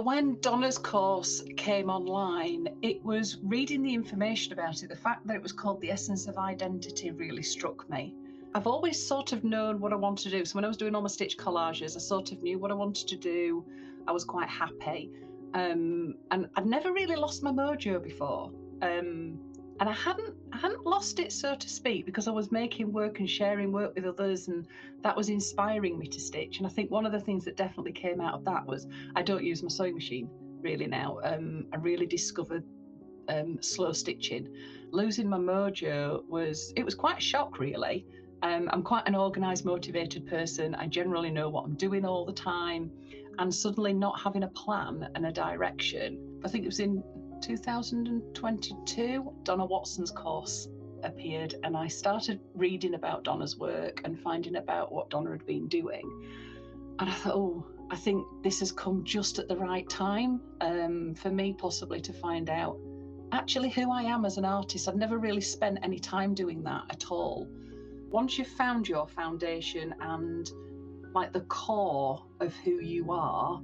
When Donna's course came online, it was reading the information about it. The fact that it was called The Essence of Identity really struck me. I've always sort of known what I wanted to do. So when I was doing all my stitch collages, I sort of knew what I wanted to do. I was quite happy. And I'd never really lost my mojo before. And I hadn't lost it, so to speak, because I was making work and sharing work with others, and that was inspiring me to stitch. And I think one of the things that definitely came out of that was I don't use my sewing machine really now. I really discovered slow stitching. Losing my mojo was quite a shock, really. I'm quite an organised, motivated person. I generally know what I'm doing all the time, and suddenly not having a plan and a direction. I think it was in 2022, Donna Watson's course appeared, and I started reading about Donna's work and finding about what Donna had been doing. And I thought, oh, I think this has come just at the right time for me, possibly, to find out actually who I am as an artist. I've never really spent any time doing that at all. Once you've found your foundation and like the core of who you are,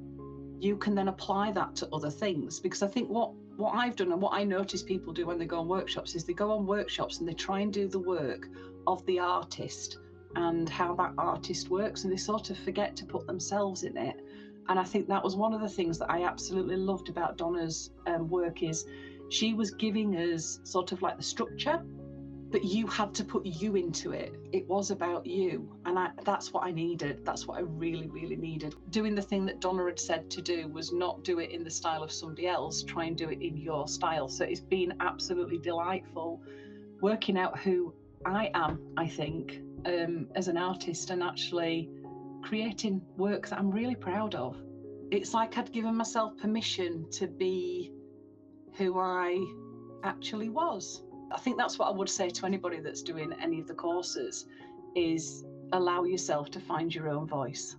you can then apply that to other things. Because I think what I've done and what I notice people do when they go on workshops is they go on workshops and they try and do the work of the artist and how that artist works, and they sort of forget to put themselves in it. And I think that was one of the things that I absolutely loved about Donna's work, is she was giving us sort of like the structure, but you had to put you into it. It was about you. And that's what I needed. That's what I really, really needed. Doing the thing that Donna had said to do was not do it in the style of somebody else, try and do it in your style. So it's been absolutely delightful working out who I am, I think, as an artist, and actually creating work that I'm really proud of. It's like I'd given myself permission to be who I actually was. I think that's what I would say to anybody that's doing any of the courses, is allow yourself to find your own voice.